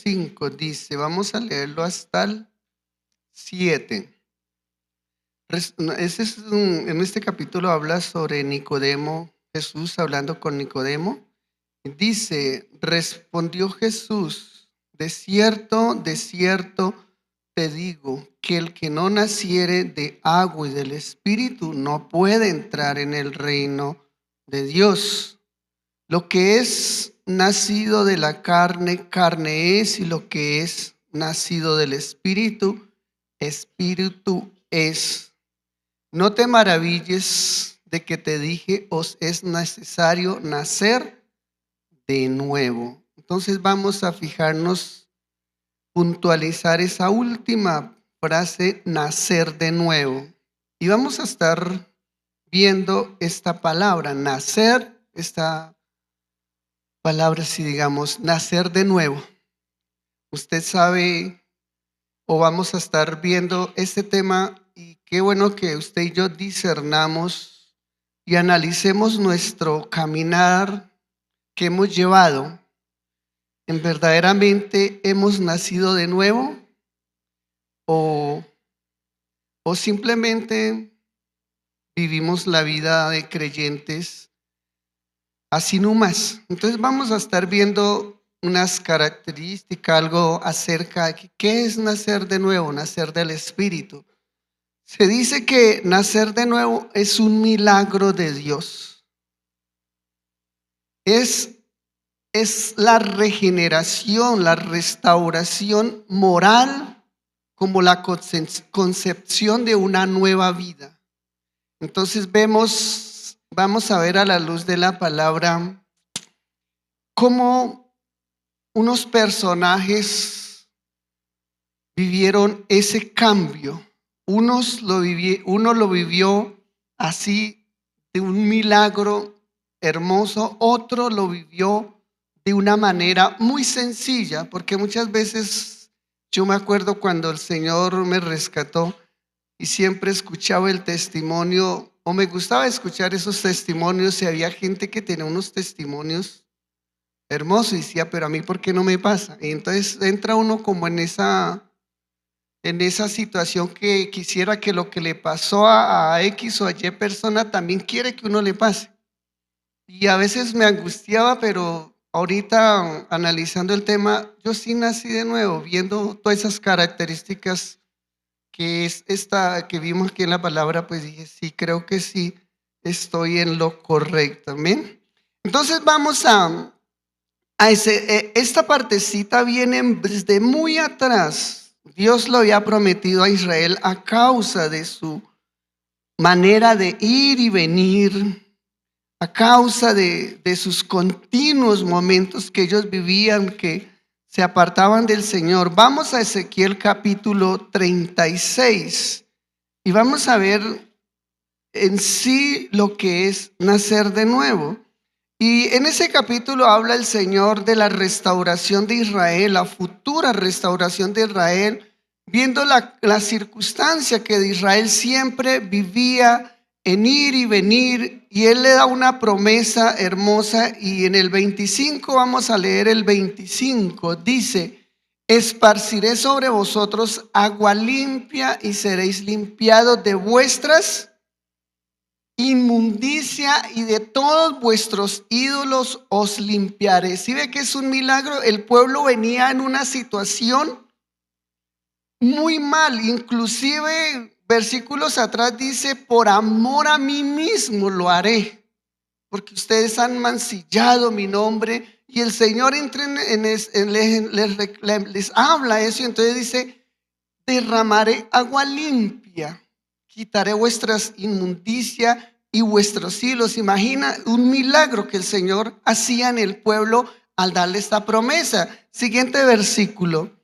5 dice, vamos a leerlo hasta el 7. En este capítulo habla sobre Nicodemo, Jesús hablando con Nicodemo. Dice, respondió Jesús, de cierto te digo, que el que no naciere de agua y del Espíritu no puede entrar en el reino de Dios. Lo que es nacido de la carne, carne es, y lo que es nacido del Espíritu, Espíritu es. No te maravilles de que te dije, os es necesario nacer de nuevo. Entonces vamos a fijarnos, puntualizar esa última frase, nacer de nuevo. Y vamos a estar viendo esta palabra, nacer, esta palabra, si digamos, nacer de nuevo. Usted sabe, o vamos a estar viendo este tema, y qué bueno que usted y yo discernamos y analicemos nuestro caminar que hemos llevado. ¿En verdaderamente hemos nacido de nuevo? ¿O simplemente vivimos la vida de creyentes así nomás? Entonces vamos a estar viendo unas características, algo acerca de qué es nacer de nuevo, nacer del Espíritu. Se dice que nacer de nuevo es un milagro de Dios. Es la regeneración, la restauración moral, como la concepción de una nueva vida. Entonces vamos a ver a la luz de la palabra cómo unos personajes vivieron ese cambio. Uno lo vivió así, de un milagro hermoso, otro lo vivió de una manera muy sencilla, porque muchas veces yo me acuerdo cuando el Señor me rescató y siempre escuchaba el testimonio, o me gustaba escuchar esos testimonios, y había gente que tenía unos testimonios hermosos y decía, pero a mí ¿por qué no me pasa? Y entonces entra uno como en esa situación que quisiera que lo que le pasó a X o a Y persona también quiere que uno le pase. Y a veces me angustiaba, pero ahorita analizando el tema, yo sí nací de nuevo, viendo todas esas características que es esta que vimos aquí en la palabra, pues dije, sí, creo que sí, estoy en lo correcto. Amén. Entonces vamos esta partecita viene desde muy atrás. Dios lo había prometido a Israel a causa de su manera de ir y venir, a causa de sus continuos momentos que ellos vivían, que se apartaban del Señor. Vamos a Ezequiel capítulo 36 y vamos a ver en sí lo que es nacer de nuevo. Y en ese capítulo habla el Señor de la restauración de Israel, la futura restauración de Israel, viendo la circunstancia que de Israel siempre vivía en ir y venir, y Él le da una promesa hermosa. Y en el 25, vamos a leer el 25, dice, esparciré sobre vosotros agua limpia y seréis limpiados de vuestras inmundicia, y de todos vuestros ídolos os limpiaré. ¿Sí ve que es un milagro? El pueblo venía en una situación muy mal, inclusive versículos atrás dice, por amor a mí mismo lo haré, porque ustedes han mancillado mi nombre. Y el Señor les habla eso, y entonces dice, derramaré agua limpia, quitaré vuestras inmundicias y vuestros hilos. Imagina un milagro que el Señor hacía en el pueblo al darle esta promesa. Siguiente versículo.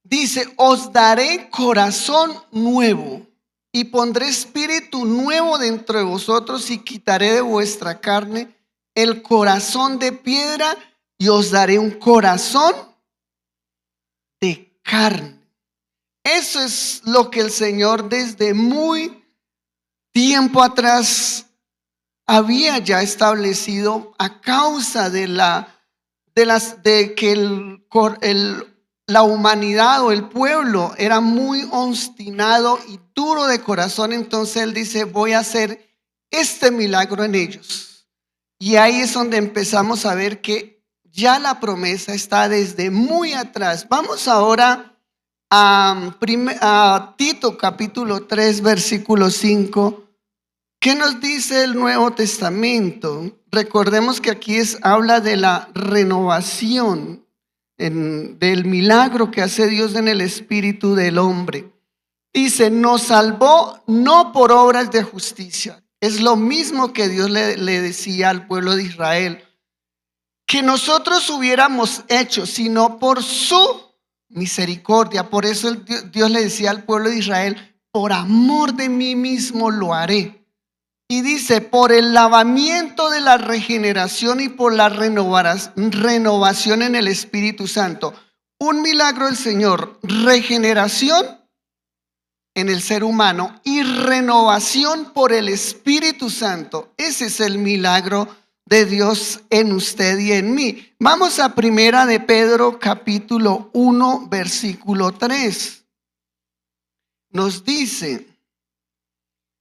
Dice, os daré corazón nuevo y pondré espíritu nuevo dentro de vosotros, y quitaré de vuestra carne el corazón de piedra y os daré un corazón de carne. Eso es lo que el Señor desde muy tiempo atrás había ya establecido a causa de de que la humanidad o el pueblo era muy obstinado y duro de corazón, entonces él dice, voy a hacer este milagro en ellos. Y ahí es donde empezamos a ver que ya la promesa está desde muy atrás. Vamos ahora a Tito capítulo 3, versículo 5. ¿Qué nos dice el Nuevo Testamento? Recordemos que aquí habla de la renovación, del milagro que hace Dios en el espíritu del hombre. Dice, nos salvó no por obras de justicia. Es lo mismo que Dios le decía al pueblo de Israel, que nosotros hubiéramos hecho, sino por su misericordia. Por eso Dios le decía al pueblo de Israel, por amor de mí mismo lo haré. Y dice, por el lavamiento de la regeneración y por la renovación en el Espíritu Santo. Un milagro del Señor, regeneración en el ser humano y renovación por el Espíritu Santo. Ese es el milagro de Dios en usted y en mí. Vamos a Primera de Pedro capítulo 1, versículo 3. Nos dice,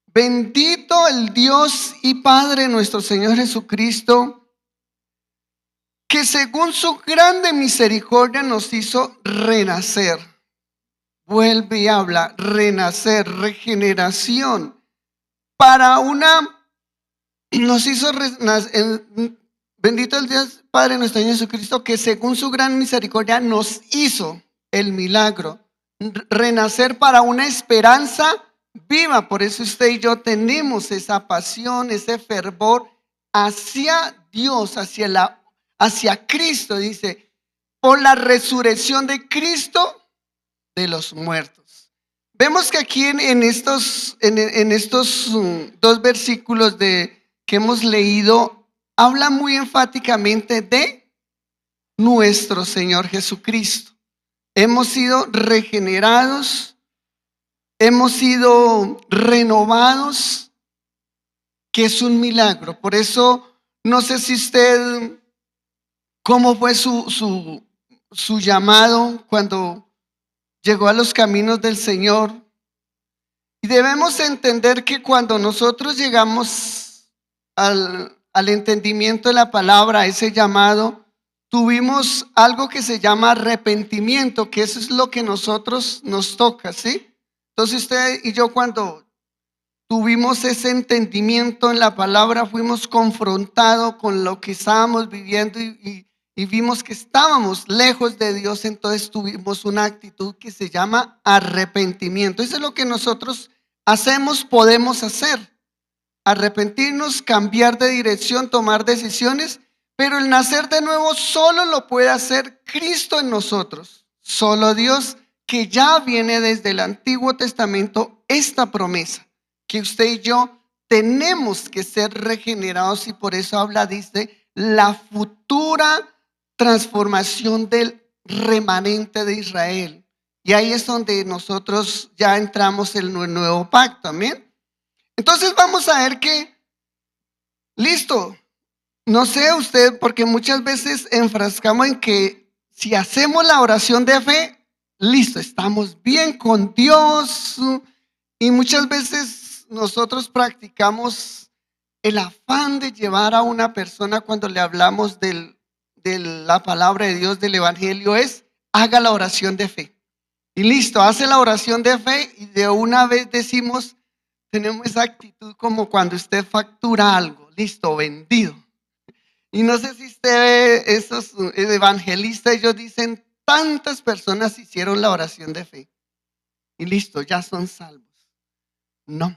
bendito el Dios y Padre nuestro Señor Jesucristo, que según su grande misericordia nos hizo renacer. Vuelve y habla, renacer, regeneración. Nos hizo renacer. Bendito el Dios Padre nuestro Señor Jesucristo, que según su gran misericordia nos hizo el milagro. Renacer para una esperanza viva. Por eso usted y yo tenemos esa pasión, ese fervor hacia Dios, hacia Cristo. Dice, por la resurrección de Cristo de los muertos. Vemos que aquí en estos dos versículos que hemos leído, habla muy enfáticamente de nuestro Señor Jesucristo. Hemos sido regenerados, hemos sido renovados, que es un milagro. Por eso, no sé si usted, cómo fue su llamado cuando llegó a los caminos del Señor. Y debemos entender que cuando nosotros llegamos al entendimiento de la palabra, a ese llamado, tuvimos algo que se llama arrepentimiento, que eso es lo que nos toca, ¿sí? Entonces usted y yo, cuando tuvimos ese entendimiento en la palabra, fuimos confrontados con lo que estábamos viviendo y vimos que estábamos lejos de Dios. Entonces tuvimos una actitud que se llama arrepentimiento. Eso es lo que nosotros podemos hacer. Arrepentirnos, cambiar de dirección, tomar decisiones, pero el nacer de nuevo solo lo puede hacer Cristo en nosotros. Solo Dios, que ya viene desde el Antiguo Testamento esta promesa, que usted y yo tenemos que ser regenerados, y por eso dice, la futura transformación del remanente de Israel. Y ahí es donde nosotros ya entramos en el nuevo pacto, amén. Entonces vamos a ver que, listo, no sé usted, porque muchas veces enfrascamos en que si hacemos la oración de fe, listo, estamos bien con Dios. Y muchas veces nosotros practicamos el afán de llevar a una persona, cuando le hablamos de la palabra de Dios, del evangelio, haga la oración de fe. Y listo, hace la oración de fe y de una vez decimos, tenemos esa actitud como cuando usted factura algo, listo, vendido. Y no sé si usted ve esos evangelistas, ellos dicen, tantas personas hicieron la oración de fe y listo, ya son salvos. No,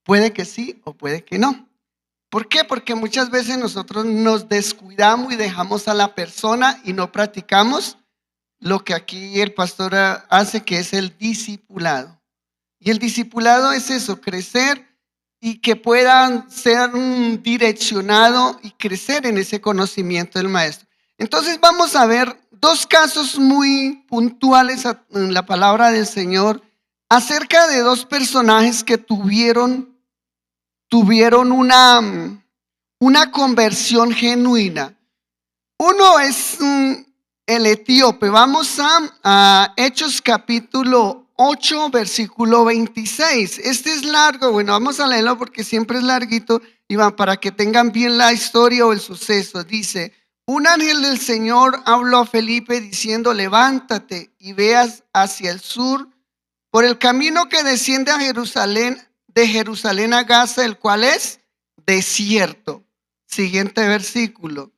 puede que sí o puede que no. ¿Por qué? Porque muchas veces nosotros nos descuidamos y dejamos a la persona y no practicamos lo que aquí el pastor hace, que es el discipulado. Y el discipulado es eso, crecer y que puedan ser direccionado y crecer en ese conocimiento del maestro. Entonces vamos a ver dos casos muy puntuales en la palabra del Señor acerca de dos personajes que tuvieron una conversión genuina. Uno es el etíope. Vamos a Hechos capítulo 8, versículo 26. Este es largo, bueno, vamos a leerlo porque siempre es larguito, Iván, para que tengan bien la historia o el suceso. Dice, un ángel del Señor habló a Felipe diciendo, levántate y veas hacia el sur por el camino que desciende a Jerusalén, de Jerusalén a Gaza, el cual es desierto. Siguiente versículo.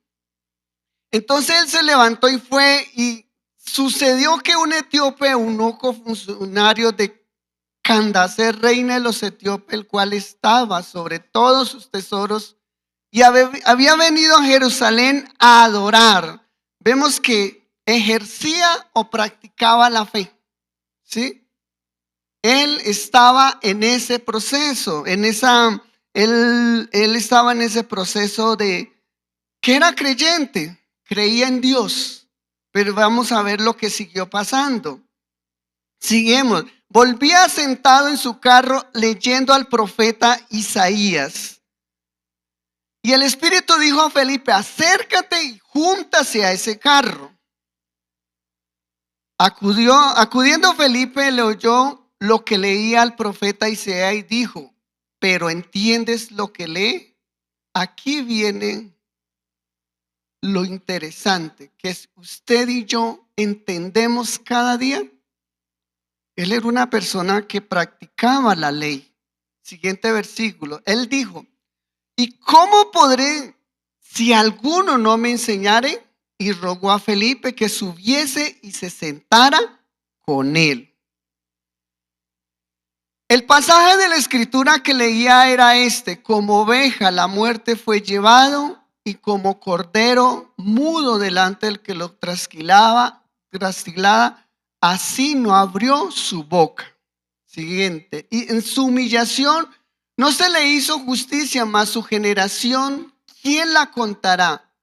Entonces él se levantó y fue, y sucedió que un etíope, eunuco funcionario de Candace, reina de los etíopes, el cual estaba sobre todos sus tesoros, y había venido a Jerusalén a adorar. Vemos que ejercía o practicaba la fe, ¿sí? Él estaba en ese proceso, él estaba en ese proceso de que era creyente, creía en Dios, pero vamos a ver lo que siguió pasando. Seguimos. Volvía sentado en su carro leyendo al profeta Isaías. Y el Espíritu dijo a Felipe, acércate y júntase a ese carro. Acudiendo Felipe, le oyó lo que leía al profeta Isaías y dijo, pero ¿entiendes lo que lee? Aquí viene lo interesante, que es usted y yo entendemos cada día. Él era una persona que practicaba la ley. Siguiente versículo. Él dijo, ¿y cómo podré si alguno no me enseñare? Y rogó a Felipe que subiese y se sentara con él. El pasaje de la escritura que leía era este: como oveja la muerte fue llevado, y como cordero mudo delante del que lo trasquilaba, así no abrió su boca. Siguiente. Y en su humillación no se le hizo justicia, mas su generación, ¿quién la contará?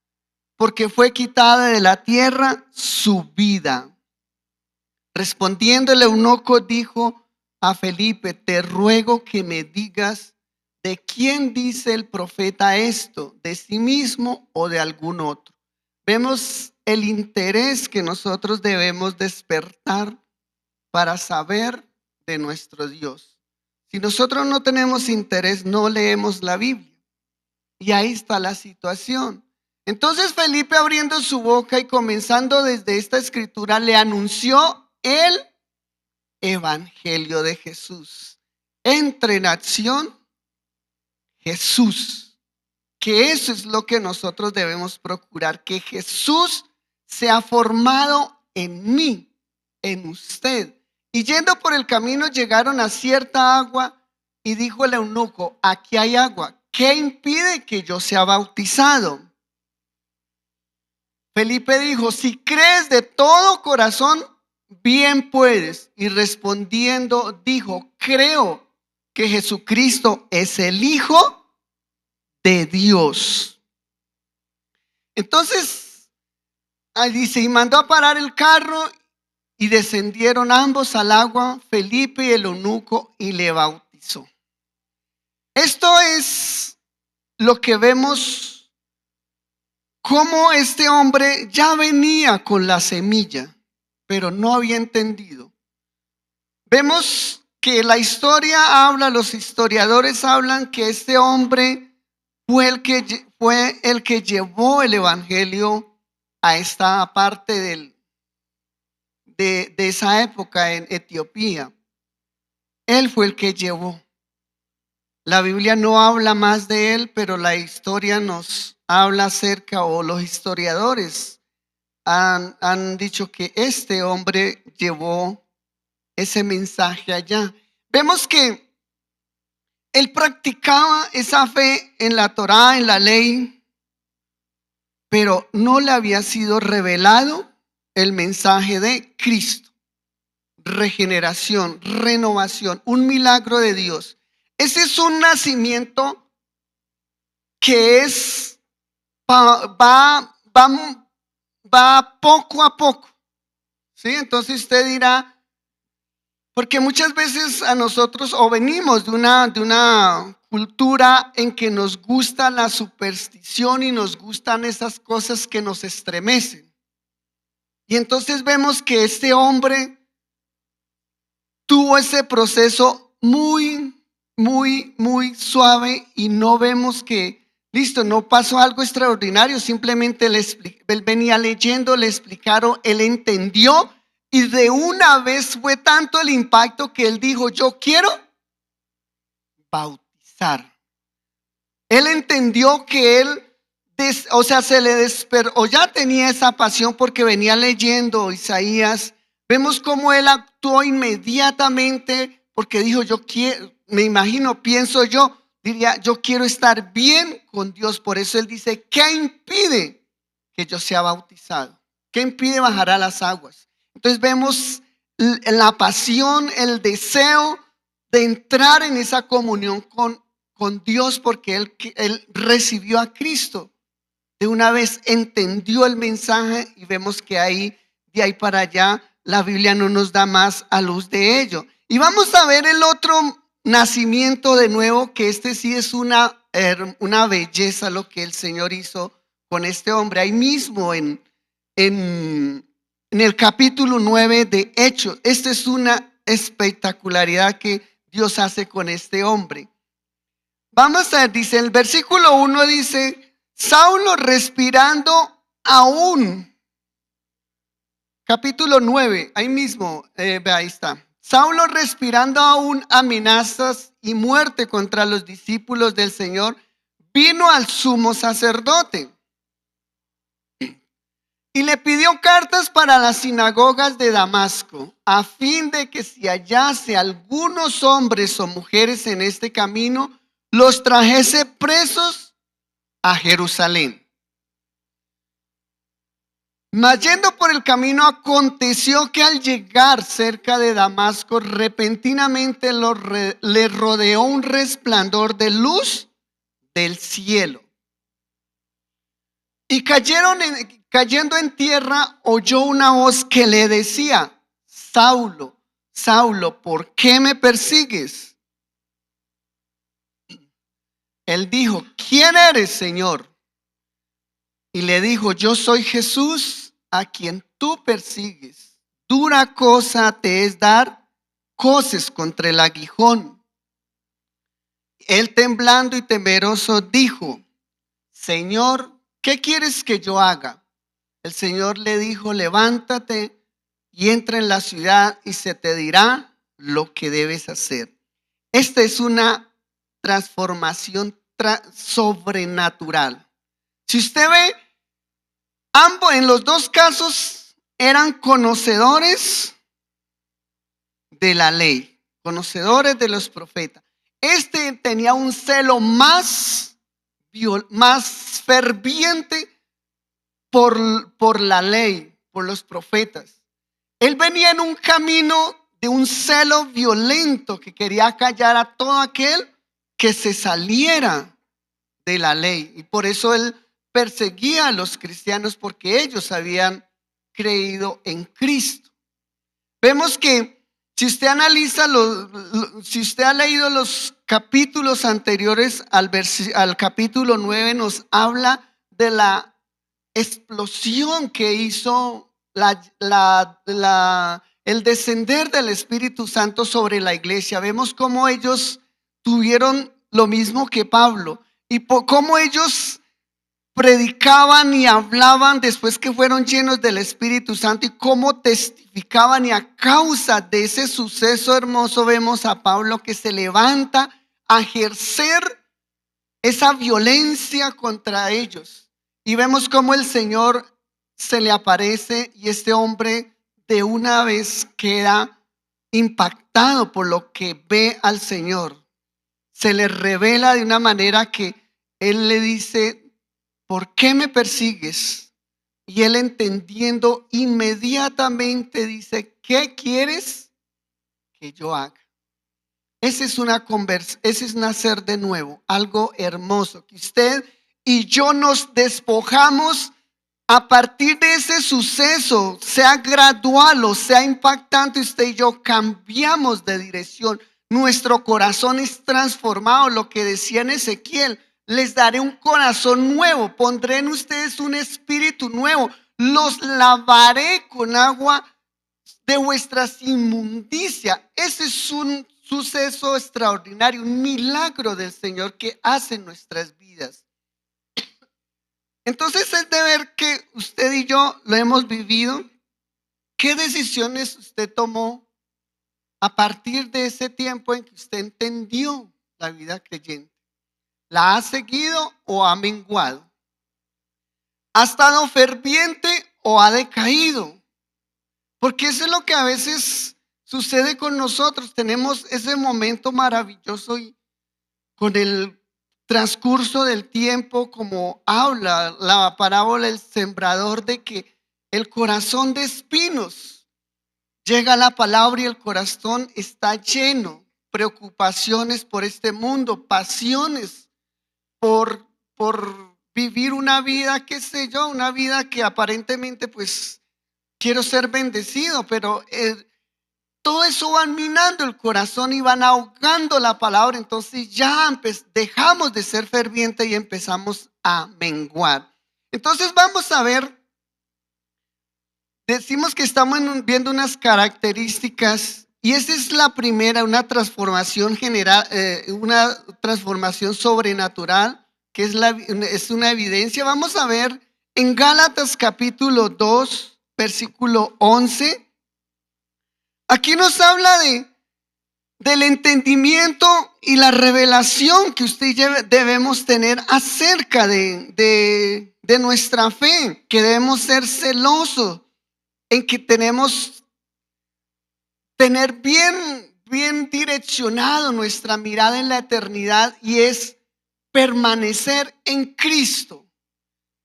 Porque fue quitada de la tierra su vida. Respondiendo el eunuco dijo a Felipe, te ruego que me digas de quién dice el profeta esto, de sí mismo o de algún otro. Vemos el interés que nosotros debemos despertar para saber de nuestro Dios. Si nosotros no tenemos interés, no leemos la Biblia. Y ahí está la situación. Entonces Felipe, abriendo su boca y comenzando desde esta escritura, le anunció el evangelio de Jesús. Entra en acción Jesús. Que eso es lo que nosotros debemos procurar, que Jesús sea formado en mí, en usted. Y yendo por el camino llegaron a cierta agua y dijo el eunuco, aquí hay agua, ¿qué impide que yo sea bautizado? Felipe dijo, si crees de todo corazón, bien puedes. Y respondiendo dijo, creo que Jesucristo es el Hijo de Dios. Entonces, ahí dice, y mandó a parar el carro y descendieron ambos al agua, Felipe y el eunuco, y le bautizó. Esto es lo que vemos, cómo este hombre ya venía con la semilla, pero no había entendido. Vemos que la historia habla, los historiadores hablan que este hombre fue el que llevó el evangelio a esta parte de esa época en Etiopía. Él fue el que llevó. La Biblia no habla más de él, pero la historia nos habla acerca, o los historiadores han dicho que este hombre llevó ese mensaje allá. Vemos que él practicaba esa fe en la Torá, en la ley, pero no le había sido revelado el mensaje de Cristo. Regeneración, renovación, un milagro de Dios. Ese es un nacimiento que es va poco a poco. ¿Sí? Entonces usted dirá, Porque muchas veces a nosotros o venimos de una cultura en que nos gusta la superstición y nos gustan esas cosas que nos estremecen. Y entonces vemos que este hombre tuvo ese proceso muy suave y no vemos que, listo, no pasó algo extraordinario, simplemente él venía leyendo, le explicaron, él entendió y de una vez fue tanto el impacto que él dijo, yo quiero bautizar. Él entendió que él, se le despertó, ya tenía esa pasión porque venía leyendo Isaías. Vemos cómo él actuó inmediatamente porque dijo, yo quiero, me imagino, pienso yo, diría, yo quiero estar bien con Dios. Por eso él dice, ¿qué impide que yo sea bautizado? ¿Qué impide bajar a las aguas? Entonces vemos la pasión, el deseo de entrar en esa comunión con Dios porque él recibió a Cristo. De una vez entendió el mensaje y vemos que de ahí para allá, la Biblia no nos da más a luz de ello. Y vamos a ver el otro nacimiento de nuevo, que este sí es una belleza lo que el Señor hizo con este hombre. Ahí mismo en el capítulo 9 de Hechos, esta es una espectacularidad que Dios hace con este hombre. Vamos a ver, dice el versículo 1, dice, Saulo respirando aún. Capítulo 9, ahí mismo, ahí está. Saulo respirando aún amenazas y muerte contra los discípulos del Señor, vino al sumo sacerdote y le pidió cartas para las sinagogas de Damasco, a fin de que si hallase algunos hombres o mujeres en este camino, los trajese presos a Jerusalén. Mas yendo por el camino, aconteció que al llegar cerca de Damasco, repentinamente le rodeó un resplandor de luz del cielo. Y cayendo en tierra, oyó una voz que le decía, Saulo, Saulo, ¿por qué me persigues? Él dijo, ¿quién eres, Señor? Y le dijo, yo soy Jesús a quien tú persigues. Dura cosa te es dar coces contra el aguijón. Él temblando y temeroso dijo, Señor, ¿qué quieres que yo haga? El Señor le dijo, levántate y entra en la ciudad y se te dirá lo que debes hacer. Esta es una transformación sobrenatural. Si usted ve, ambos, en los dos casos, eran conocedores de la ley, conocedores de los profetas. Este tenía un celo más ferviente por la ley, por los profetas. Él venía en un camino de un celo violento que quería callar a todo aquel que se saliera de la ley. Y por eso él perseguía a los cristianos porque ellos habían creído en Cristo. Vemos que si usted analiza, si usted ha leído los capítulos anteriores al capítulo 9, nos habla de la explosión que hizo el descender del Espíritu Santo sobre la iglesia. Vemos cómo ellos tuvieron lo mismo que Pablo y cómo ellos predicaban y hablaban después que fueron llenos del Espíritu Santo y cómo testificaban, y a causa de ese suceso hermoso vemos a Pablo que se levanta a ejercer esa violencia contra ellos, y vemos cómo el Señor se le aparece y este hombre de una vez queda impactado por lo que ve al Señor. Se le revela de una manera que él le dice, ¿por qué me persigues? Y él, entendiendo, inmediatamente dice, ¿qué quieres que yo haga? Ese es nacer de nuevo, algo hermoso, que usted y yo nos despojamos a partir de ese suceso, sea gradual o sea impactante, usted y yo cambiamos de dirección. Nuestro corazón es transformado, lo que decía en Ezequiel: les daré un corazón nuevo, pondré en ustedes un espíritu nuevo, los lavaré con agua de vuestras inmundicias. Ese es un suceso extraordinario, un milagro del Señor que hace en nuestras vidas. Entonces es de ver que usted y yo lo hemos vivido. ¿Qué decisiones usted tomó a partir de ese tiempo en que usted entendió la vida creyente? ¿La ha seguido o ha menguado? ¿Ha estado ferviente o ha decaído? Porque eso es lo que a veces sucede con nosotros. Tenemos ese momento maravilloso y con el transcurso del tiempo, como habla la parábola del sembrador, de que el corazón de espinos, llega la palabra y el corazón está lleno, preocupaciones por este mundo, pasiones por vivir una vida, qué sé yo, una vida que aparentemente pues quiero ser bendecido, pero todo eso va minando el corazón y van ahogando la palabra. Entonces ya dejamos de ser fervientes y empezamos a menguar. Entonces vamos a ver, decimos que estamos viendo unas características, y esa es la primera, una transformación general, una transformación sobrenatural, que es una evidencia. Vamos a ver en Gálatas capítulo 2, versículo 11. Aquí nos habla del entendimiento y la revelación que usted y yo debemos tener acerca de nuestra fe, que debemos ser celosos, en que tenemos tener bien direccionado nuestra mirada en la eternidad, y es permanecer en Cristo.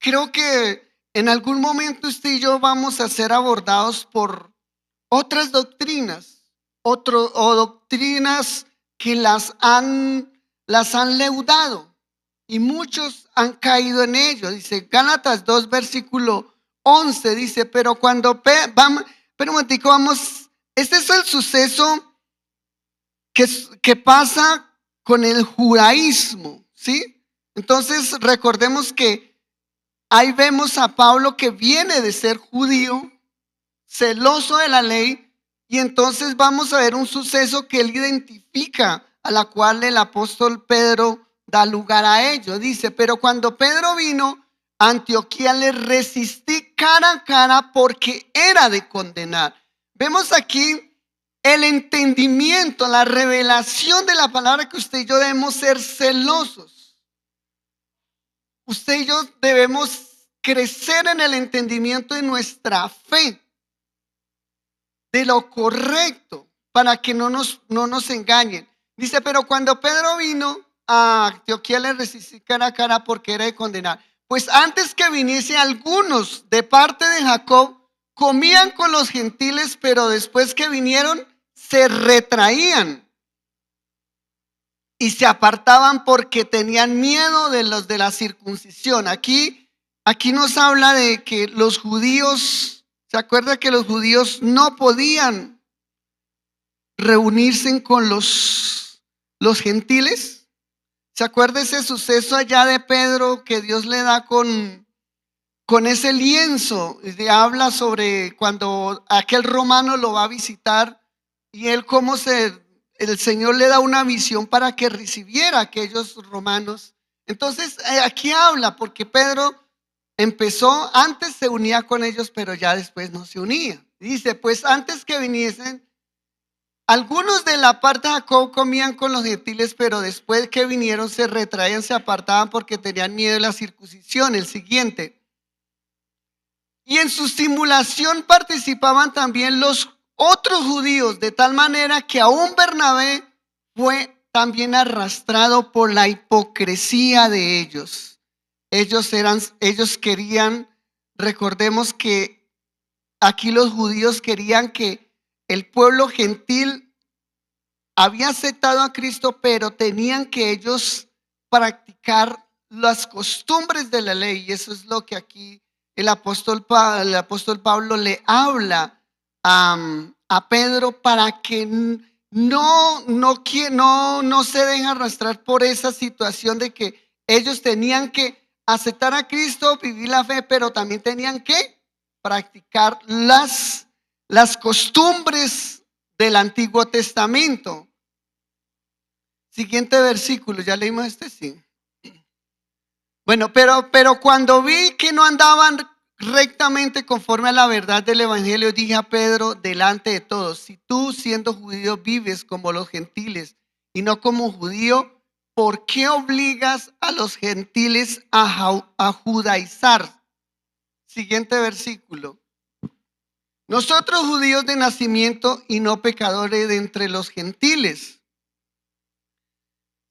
Creo que en algún momento usted y yo vamos a ser abordados por otras doctrinas, o doctrinas que las han leudado, y muchos han caído en ello. Dice Gálatas 2, versículo 11, dice: pero cuando vamos, pero un momentico, vamos, este es el suceso que pasa con el judaísmo, ¿sí? Entonces recordemos que ahí vemos a Pablo, que viene de ser judío, celoso de la ley, y entonces vamos a ver un suceso que él identifica, a la cual el apóstol Pedro da lugar a ello. Dice: pero cuando Pedro vino a Antioquía, le resistí cara a cara, porque era de condenar. Vemos aquí el entendimiento, la revelación de la palabra, que usted y yo debemos ser celosos. Usted y yo debemos crecer en el entendimiento de nuestra fe, de lo correcto, para que no nos engañen. Dice: pero cuando Pedro vino a Antioquía, le resistí cara a cara, porque era de condenar. Pues antes que viniese, algunos de parte de Jacob comían con los gentiles, pero después que vinieron se retraían y se apartaban, porque tenían miedo de los de la circuncisión. Aquí nos habla de que los judíos, ¿se acuerda que los judíos no podían reunirse con los gentiles? ¿Se acuerda ese suceso allá de Pedro, que Dios le da con ese lienzo? Y habla sobre cuando aquel romano lo va a visitar, y él el Señor le da una visión para que recibiera a aquellos romanos. Entonces aquí habla, porque Pedro empezó, antes se unía con ellos, pero ya después no se unía. Dice: pues antes que viniesen, algunos de la parte de Jacob comían con los gentiles, pero después que vinieron se retraían, se apartaban, porque tenían miedo de la circuncisión. El siguiente: y en su simulación participaban también los otros judíos, de tal manera que aún Bernabé fue también arrastrado por la hipocresía de ellos. Ellos querían, recordemos que aquí los judíos querían que el pueblo gentil había aceptado a Cristo, pero tenían que ellos practicar las costumbres de la ley, y eso es lo que aquí el apóstol Pablo le habla a Pedro para que no se dejen arrastrar por esa situación de que ellos tenían que aceptar a Cristo, vivir la fe, pero también tenían que practicar las costumbres del Antiguo Testamento. Siguiente versículo, ya leímos sí. Bueno, pero cuando vi que no andaban rectamente conforme a la verdad del evangelio, dije a Pedro delante de todos: si tú, siendo judío, vives como los gentiles y no como judío, ¿por qué obligas a los gentiles a judaizar? Siguiente versículo. Nosotros, judíos de nacimiento y no pecadores de entre los gentiles,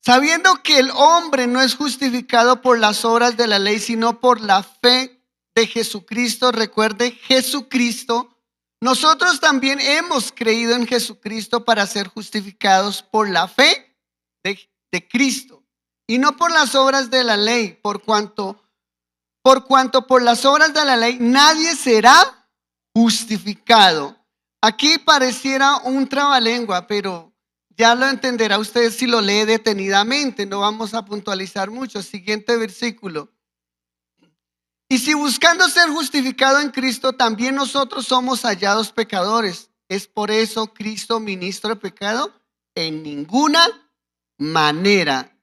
sabiendo que el hombre no es justificado por las obras de la ley, sino por la fe de Jesucristo. Recuerde, Jesucristo. Nosotros también hemos creído en Jesucristo para ser justificados por la fe de Cristo y no por las obras de la ley, por cuanto por las obras de la ley nadie será justificado. Aquí pareciera un trabalengua, pero ya lo entenderá usted si lo lee detenidamente. No vamos a puntualizar mucho. Siguiente versículo. Y si buscando ser justificado en Cristo, también nosotros somos hallados pecadores, ¿es por eso Cristo ministro de pecado? En ninguna manera.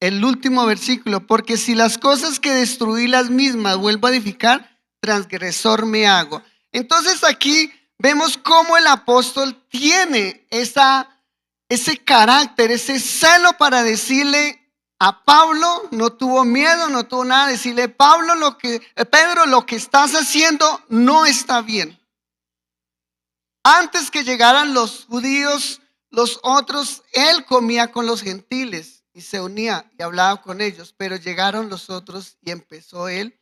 El último versículo. Porque si las cosas que destruí las mismas vuelvo a edificar, transgresor me hago. Entonces aquí vemos cómo el apóstol tiene ese carácter, ese celo para decirle a Pablo, no tuvo miedo, no tuvo nada, decirle: Pedro, lo que estás haciendo no está bien. Antes que llegaran los judíos, los otros, él comía con los gentiles y se unía y hablaba con ellos, pero llegaron los otros y empezó él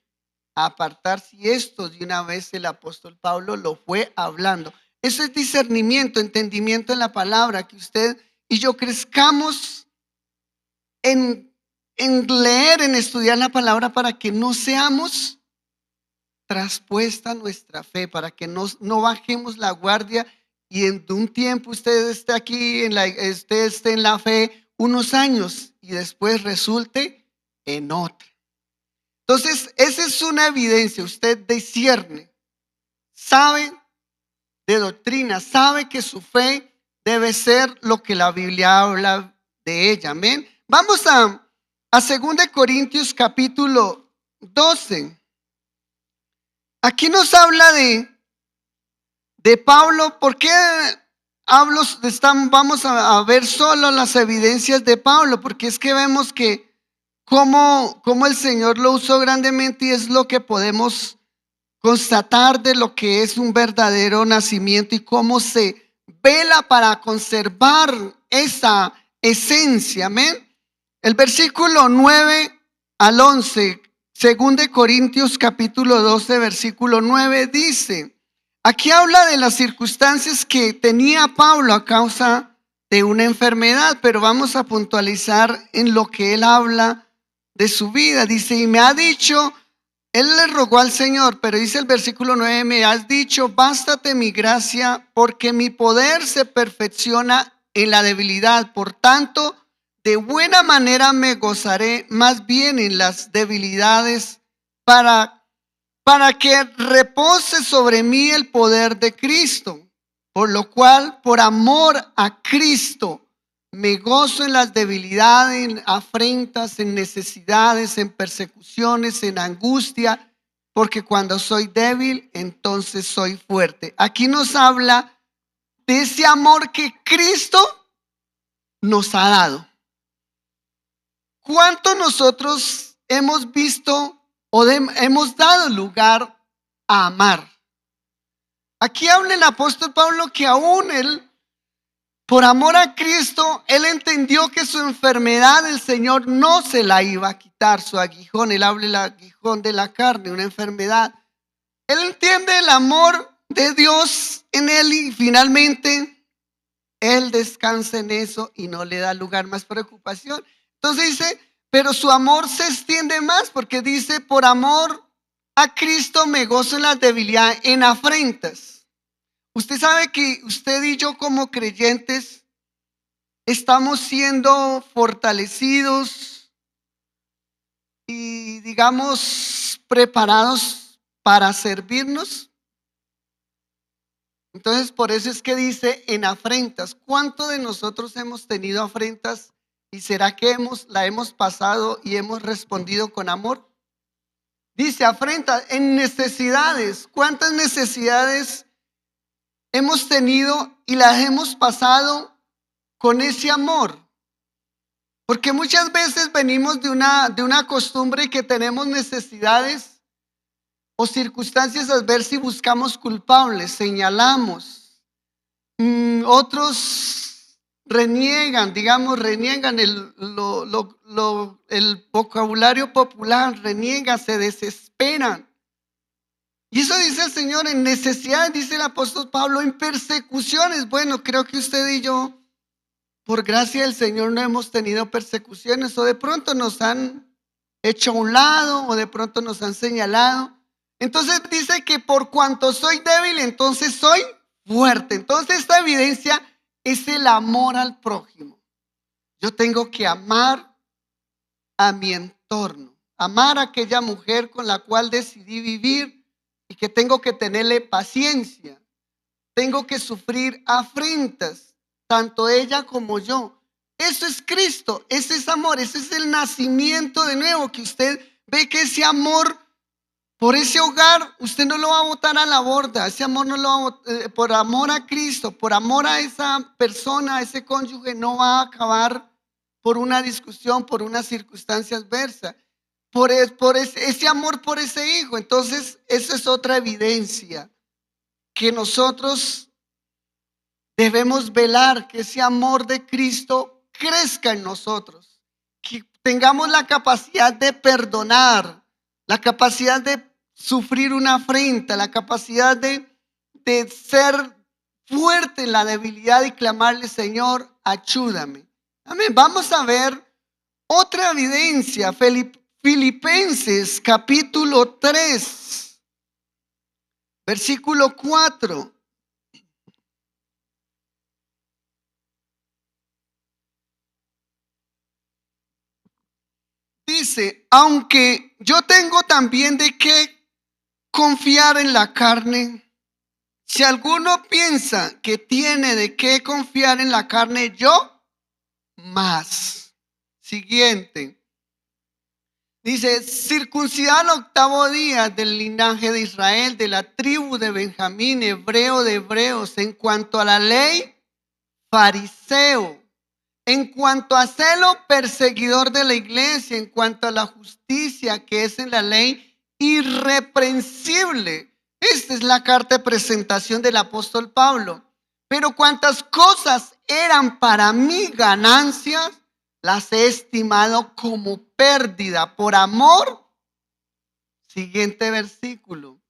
a apartarse, y esto de una vez el apóstol Pablo lo fue hablando. Eso es discernimiento, entendimiento en la palabra, que usted y yo crezcamos en leer, en estudiar la palabra, para que no seamos traspuesta nuestra fe, para que no bajemos la guardia y en un tiempo usted esté aquí, usted esté en la fe unos años y después resulte en otra. Entonces, esa es una evidencia. Usted discierne, sabe de doctrina, sabe que su fe debe ser lo que la Biblia habla de ella. Amén. Vamos a 2 Corintios capítulo 12. Aquí nos habla de Pablo. ¿Por qué vamos a ver solo las evidencias de Pablo? Porque es que vemos que cómo el Señor lo usó grandemente, y es lo que podemos constatar de lo que es un verdadero nacimiento y cómo se vela para conservar esa esencia. Amén. El versículo 9 al 11, 2 Corintios capítulo 12, versículo 9 dice: aquí habla de las circunstancias que tenía Pablo a causa de una enfermedad, pero vamos a puntualizar en lo que él habla de su vida. Dice: y me ha dicho, él le rogó al Señor, pero dice el versículo 9: me has dicho, bástate mi gracia, porque mi poder se perfecciona en la debilidad. Por tanto, de buena manera me gozaré más bien en las debilidades, para que repose sobre mí el poder de Cristo. Por lo cual, por amor a Cristo, me gozo en las debilidades, en afrentas, en necesidades, en persecuciones, en angustia, porque cuando soy débil, entonces soy fuerte. Aquí nos habla de ese amor que Cristo nos ha dado. ¿Cuánto nosotros hemos visto o hemos dado lugar a amar? Aquí habla el apóstol Pablo que aún él, por amor a Cristo, él entendió que su enfermedad el Señor no se la iba a quitar, su aguijón. Él habla del aguijón de la carne, una enfermedad. Él entiende el amor de Dios en él y finalmente él descansa en eso y no le da lugar más preocupación. Entonces dice, pero su amor se extiende más, porque dice: por amor a Cristo me gozo en la debilidad, en afrentas. Usted sabe que usted y yo como creyentes estamos siendo fortalecidos y digamos preparados para servirnos. Entonces por eso es que dice en afrentas. ¿Cuánto de nosotros hemos tenido afrentas y será que la hemos pasado y hemos respondido con amor? Dice afrentas en necesidades. ¿Cuántas necesidades hemos tenido y las hemos pasado con ese amor? Porque muchas veces venimos de una costumbre que tenemos necesidades o circunstancias adversas y buscamos culpables, señalamos. Otros reniegan el vocabulario popular, reniegan, se desesperan. Y eso dice el Señor en necesidades, dice el apóstol Pablo, en persecuciones. Bueno, creo que usted y yo, por gracia del Señor, no hemos tenido persecuciones o de pronto nos han hecho a un lado o de pronto nos han señalado. Entonces dice que por cuanto soy débil, entonces soy fuerte. Entonces esta evidencia es el amor al prójimo. Yo tengo que amar a mi entorno, amar a aquella mujer con la cual decidí vivir y que tengo que tenerle paciencia. Tengo que sufrir afrentas, tanto ella como yo. Eso es Cristo, ese es amor, ese es el nacimiento de nuevo, que usted ve que ese amor por ese hogar, usted no lo va a botar a la borda. Ese amor no lo va a botar, por amor a Cristo, por amor a esa persona, a ese cónyuge, no va a acabar por una discusión, por una circunstancia adversa. Por ese amor por ese hijo. Entonces, esa es otra evidencia que nosotros debemos velar, que ese amor de Cristo crezca en nosotros, que tengamos la capacidad de perdonar, la capacidad de sufrir una afrenta, la capacidad de ser fuerte en la debilidad y clamarle, Señor, ayúdame. Amén. Vamos a ver otra evidencia, Filipenses capítulo 3, versículo 4. Dice, aunque yo tengo también de qué confiar en la carne, si alguno piensa que tiene de qué confiar en la carne, yo más. Siguiente. Dice, circuncidado al 8º día del linaje de Israel, de la tribu de Benjamín, hebreo de hebreos, en cuanto a la ley, fariseo. En cuanto a celo, perseguidor de la iglesia. En cuanto a la justicia que es en la ley, irreprensible. Esta es la carta de presentación del apóstol Pablo. Pero cuantas cosas eran para mí ganancias, las he estimado como pérdida por amor. Siguiente versículo.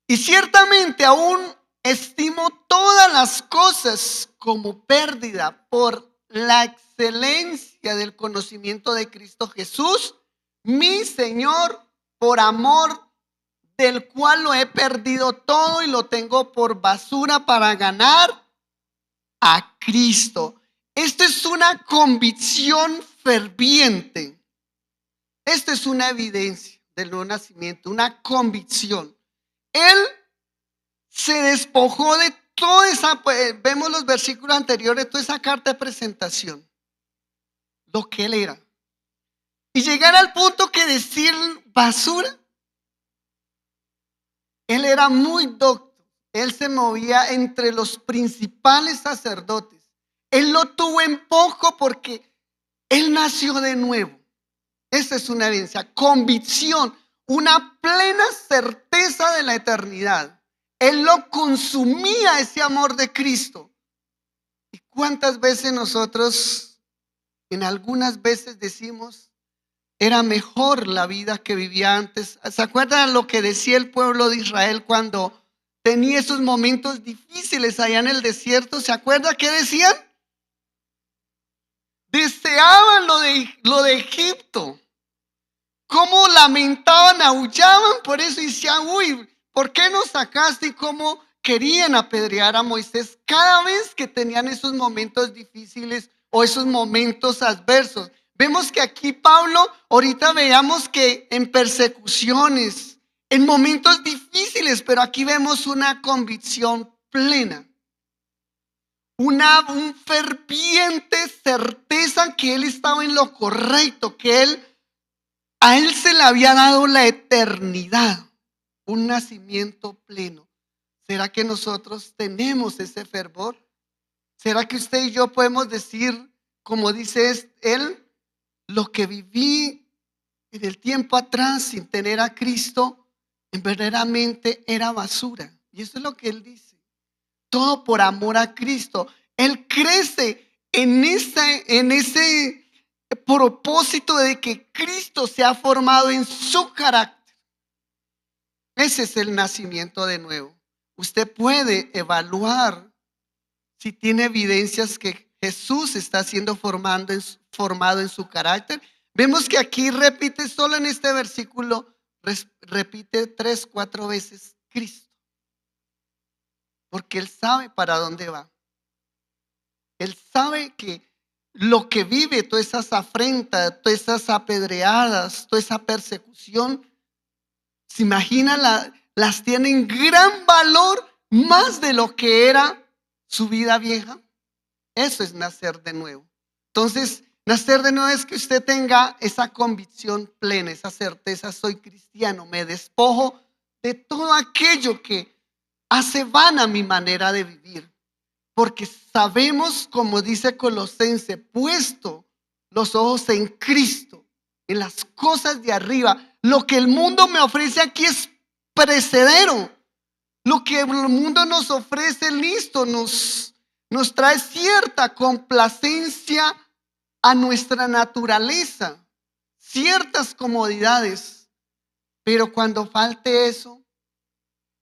Y ciertamente aún estimo todas las cosas como pérdida por la excelencia del conocimiento de Cristo Jesús, mi Señor, por amor del cual lo he perdido todo y lo tengo por basura para ganar a Cristo. Esto es una convicción ferviente. Esto es una evidencia del nuevo nacimiento, una convicción. Él se despojó de toda esa, vemos los versículos anteriores, toda esa carta de presentación, lo que él era. Y llegar al punto que decir basura, él era muy docto. Él se movía entre los principales sacerdotes. Él lo tuvo en poco porque él nació de nuevo. Esa es una evidencia, convicción, una plena certeza de la eternidad. Él lo consumía, ese amor de Cristo. ¿Y cuántas veces nosotros, en algunas veces decimos, era mejor la vida que vivía antes? ¿Se acuerdan lo que decía el pueblo de Israel cuando tenía esos momentos difíciles allá en el desierto? ¿Se acuerda qué decían? Deseaban lo de Egipto. cómo lamentaban, aullaban por eso y decían, uy, ¿por qué nos sacaste? Y cómo querían apedrear a Moisés cada vez que tenían esos momentos difíciles o esos momentos adversos. Vemos que aquí Pablo, ahorita veamos que en persecuciones, en momentos difíciles, pero aquí vemos una convicción plena. Un ferviente certeza que él estaba en lo correcto, que a él se le había dado la eternidad, un nacimiento pleno. ¿Será que nosotros tenemos ese fervor? ¿Será que usted y yo podemos decir, como dice él, lo que viví en el tiempo atrás sin tener a Cristo, verdaderamente era basura? Y eso es lo que él dice. Todo por amor a Cristo. Él crece en ese propósito de que Cristo se ha formado en su carácter. Ese es el nacimiento de nuevo. Usted puede evaluar si tiene evidencias que Jesús está siendo formado en su carácter. Vemos que aquí repite, solo en este versículo, repite 3, 4 veces Cristo. Porque él sabe para dónde va. Él sabe que lo que vive, todas esas afrentas, todas esas apedreadas, toda esa persecución, se imagina, las tienen gran valor más de lo que era su vida vieja. Eso es nacer de nuevo. Entonces, nacer de nuevo es que usted tenga esa convicción plena, esa certeza: soy cristiano, me despojo de todo aquello que hace vana mi manera de vivir, porque sabemos, como dice Colosense, puesto los ojos en Cristo, en las cosas de arriba. Lo que el mundo me ofrece aquí es perecedero. Lo que el mundo nos ofrece, listo, nos trae cierta complacencia a nuestra naturaleza, ciertas comodidades, pero cuando falte eso,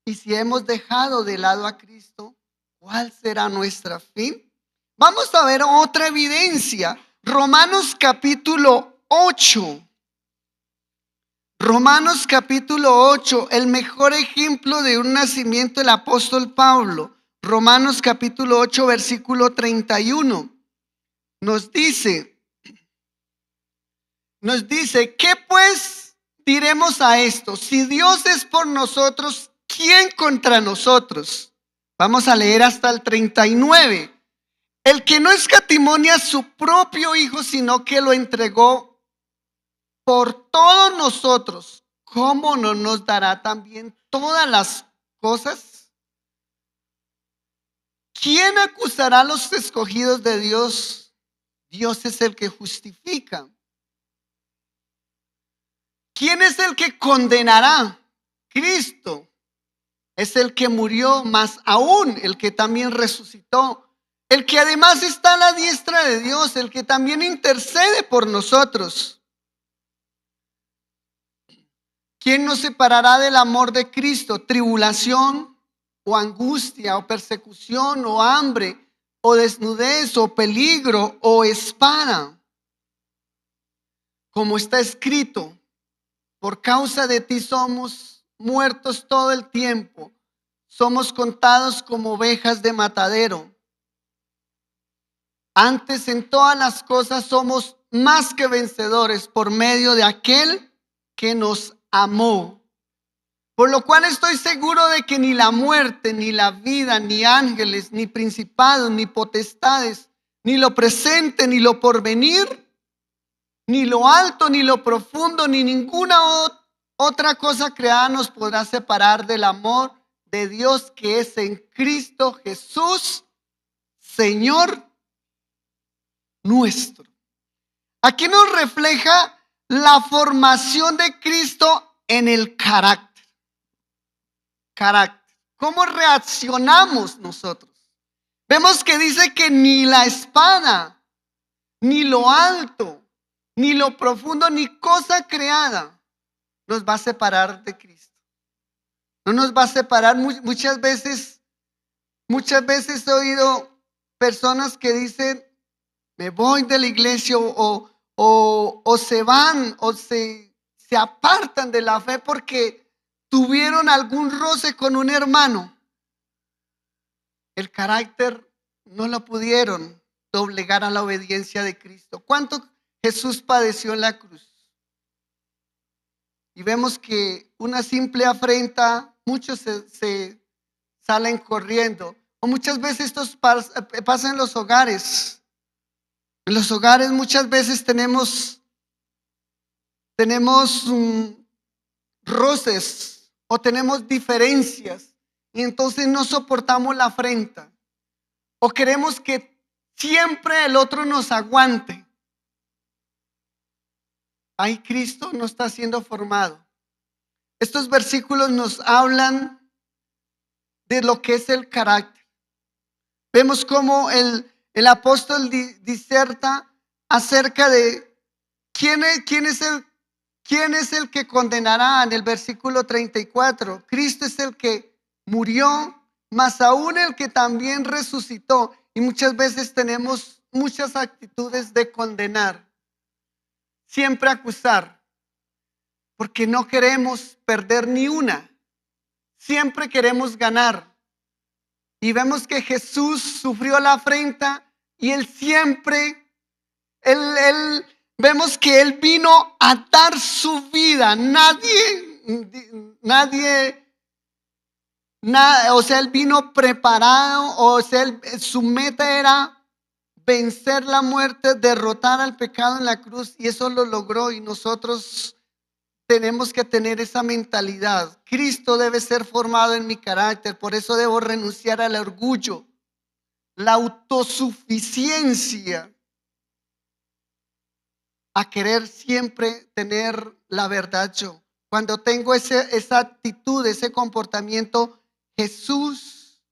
y si hemos dejado de lado a Cristo, ¿cuál será nuestra fin? Vamos a ver otra evidencia. Romanos capítulo 8. Romanos capítulo 8, el mejor ejemplo de un nacimiento del apóstol Pablo. Romanos capítulo 8, versículo 31. Nos dice, ¿qué pues diremos a esto? Si Dios es por nosotros, ¿quién contra nosotros? Vamos a leer hasta el 39. El que no escatimó a su propio Hijo, sino que lo entregó por todos nosotros, ¿cómo no nos dará también todas las cosas? ¿Quién acusará a los escogidos de Dios? Dios es el que justifica. ¿Quién es el que condenará? Cristo es el que murió, más aún el que también resucitó, el que además está a la diestra de Dios, el que también intercede por nosotros. ¿Quién nos separará del amor de Cristo? ¿Tribulación o angustia o persecución o hambre o desnudez o peligro o espada? Como está escrito, por causa de ti somos muertos todo el tiempo, somos contados como ovejas de matadero. Antes, en todas las cosas somos más que vencedores por medio de aquel que nos amó. Por lo cual estoy seguro de que ni la muerte, ni la vida, ni ángeles, ni principados, ni potestades, ni lo presente, ni lo porvenir, ni lo alto, ni lo profundo, ni ninguna otra cosa creada nos podrá separar del amor de Dios que es en Cristo Jesús, Señor nuestro. Aquí nos refleja la formación de Cristo en el carácter. ¿Cómo reaccionamos nosotros? Vemos que dice que ni la espada, ni lo alto, ni lo profundo, ni cosa creada nos va a separar de Cristo. No nos va a separar. Muchas veces he oído personas que dicen, me voy de la iglesia o se van o se se apartan de la fe porque tuvieron algún roce con un hermano. El carácter no lo pudieron doblegar a la obediencia de Cristo. ¿Cuánto Jesús padeció en la cruz? Y vemos que una simple afrenta, muchos se salen corriendo. O muchas veces esto pasa en los hogares. En los hogares muchas veces tenemos roces o tenemos diferencias y entonces no soportamos la afrenta. O queremos que siempre el otro nos aguante. Ahí Cristo no está siendo formado. Estos versículos nos hablan de lo que es el carácter. Vemos cómo el apóstol diserta acerca de quién es el que condenará en el versículo 34. Cristo es el que murió, mas aún el que también resucitó. Y muchas veces tenemos muchas actitudes de condenar. Siempre acusar, porque no queremos perder ni una. Siempre queremos ganar. Y vemos que Jesús sufrió la afrenta y él siempre, vemos que él vino a dar su vida. O sea, él vino preparado, o sea, su meta era vencer la muerte, derrotar al pecado en la cruz, y eso lo logró. Y nosotros tenemos que tener esa mentalidad. Cristo debe ser formado en mi carácter, por eso debo renunciar al orgullo, la autosuficiencia, a querer siempre tener la verdad yo. Cuando tengo esa actitud, ese comportamiento, Jesús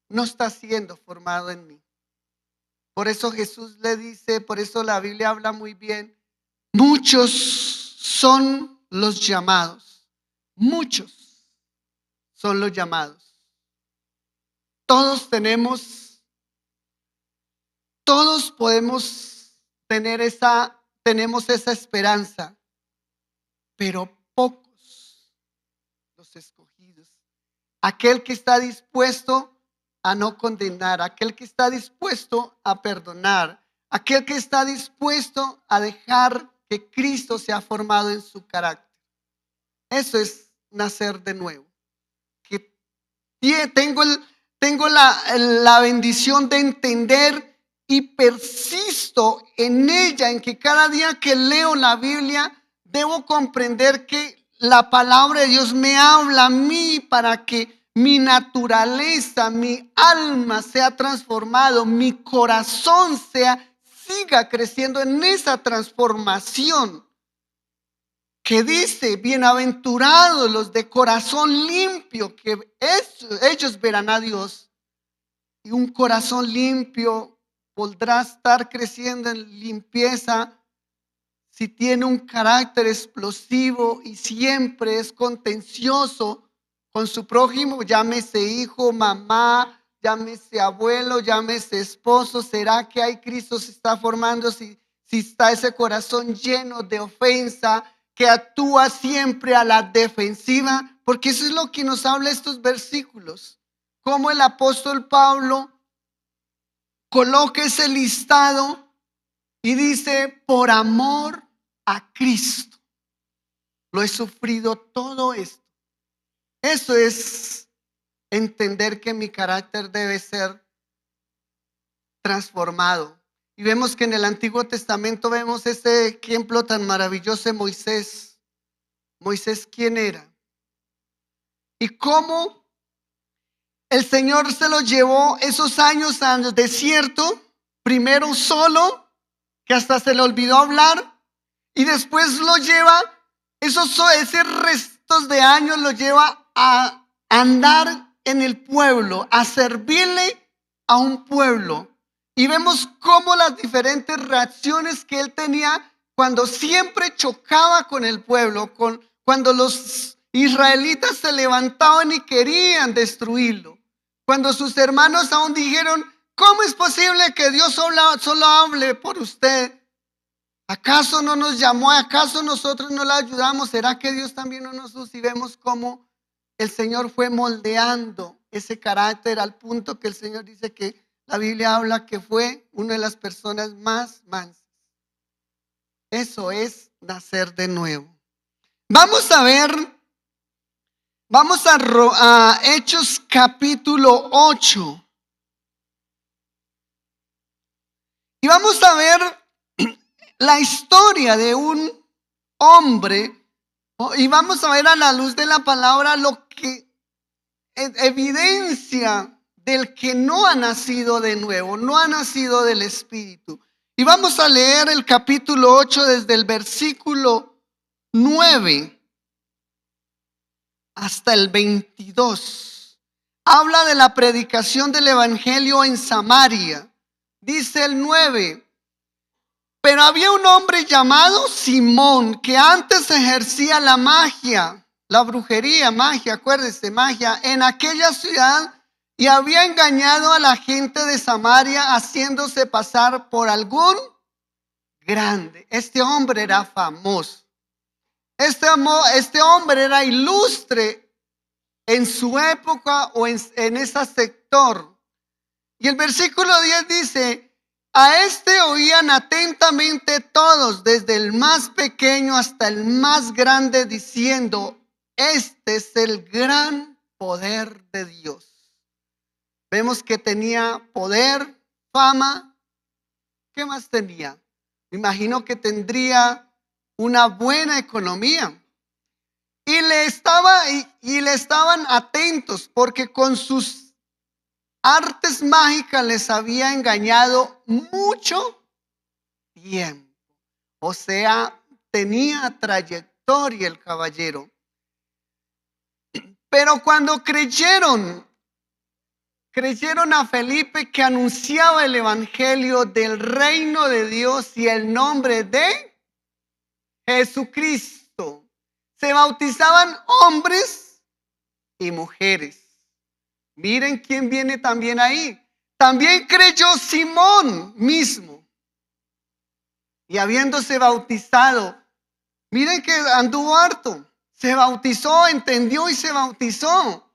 no está siendo formado en mí. Por eso Jesús le dice, por eso la Biblia habla muy bien, muchos son los llamados, muchos son los llamados. Todos podemos tenemos esa esperanza, pero pocos los escogidos. Aquel que está dispuesto a no condenar, aquel que está dispuesto a perdonar, aquel que está dispuesto a dejar que Cristo sea formado en su carácter. Eso es nacer de nuevo. Que tengo la bendición de entender y persisto en ella, en que cada día que leo la Biblia debo comprender que la palabra de Dios me habla a mí para que mi naturaleza, mi alma sea transformado, mi corazón siga creciendo en esa transformación que dice, bienaventurados los de corazón limpio, que ellos verán a Dios. Y un corazón limpio podrá estar creciendo en limpieza si tiene un carácter explosivo y siempre es contencioso con su prójimo, llámese hijo, mamá, llámese abuelo, llámese esposo. ¿Será que hay Cristo se está formando si está ese corazón lleno de ofensa, que actúa siempre a la defensiva? Porque eso es lo que nos habla estos versículos. Cómo el apóstol Pablo coloca ese listado y dice, por amor a Cristo lo he sufrido todo esto. Eso es entender que mi carácter debe ser transformado. Y vemos que en el Antiguo Testamento vemos ese ejemplo tan maravilloso de Moisés. Moisés, ¿quién era? Y cómo el Señor se lo llevó esos años al desierto, primero solo, que hasta se le olvidó hablar, y después lo lleva, esos restos de años lo lleva a andar en el pueblo, a servirle a un pueblo. Y vemos cómo las diferentes reacciones que él tenía cuando siempre chocaba con el pueblo, cuando los israelitas se levantaban y querían destruirlo, cuando sus hermanos aún dijeron, ¿cómo es posible que Dios solo hable por usted? ¿Acaso no nos llamó? ¿Acaso nosotros no la ayudamos? ¿Será que Dios también no nos usa? Y vemos cómo el Señor fue moldeando ese carácter al punto que el Señor dice que la Biblia habla que fue una de las personas más mansas. Eso es nacer de nuevo. Vamos a ver, vamos a Hechos capítulo 8. Y vamos a ver la historia de un hombre. Y vamos a ver a la luz de la palabra lo que evidencia del que no ha nacido de nuevo, no ha nacido del Espíritu. Y vamos a leer el capítulo 8 desde el versículo 9 hasta el 22. Habla de la predicación del evangelio en Samaria. Dice el 9. Pero había un hombre llamado Simón que antes ejercía la magia, la brujería, magia, acuérdese, magia, en aquella ciudad y había engañado a la gente de Samaria haciéndose pasar por algún grande. Este hombre era famoso. Este hombre era ilustre en su época o en ese sector. Y el versículo 10 dice: a este oían atentamente todos, desde el más pequeño hasta el más grande, diciendo: este es el gran poder de Dios. Vemos que tenía poder, fama. ¿Qué más tenía? Me imagino que tendría una buena economía. Y le estaban atentos porque con sus artes mágicas les había engañado mucho tiempo. O sea, tenía trayectoria el caballero. Pero cuando creyeron a Felipe, que anunciaba el evangelio del reino de Dios y el nombre de Jesucristo, se bautizaban hombres y mujeres. Miren quién viene también ahí. También creyó Simón mismo. Y habiéndose bautizado, miren que anduvo harto. Se bautizó, entendió y se bautizó.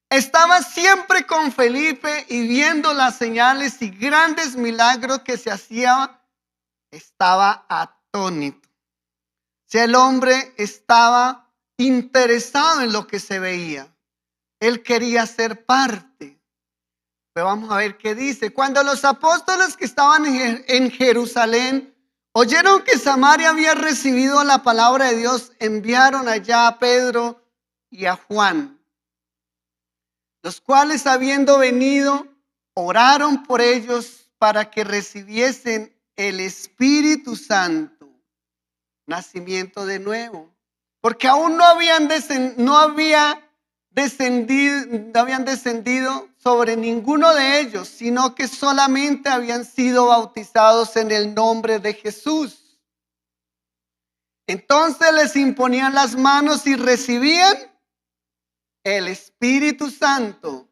Estaba siempre con Felipe y viendo las señales y grandes milagros que se hacían, estaba atónito. Si el hombre estaba interesado en lo que se veía, él quería ser parte. Pero vamos a ver qué dice. Cuando los apóstoles que estaban en Jerusalén oyeron que Samaria había recibido la palabra de Dios, enviaron allá a Pedro y a Juan, los cuales, habiendo venido, oraron por ellos para que recibiesen el Espíritu Santo, nacimiento de nuevo, porque aún no habían descendido sobre ninguno de ellos, sino que solamente habían sido bautizados en el nombre de Jesús. Entonces les imponían las manos y recibían el Espíritu Santo.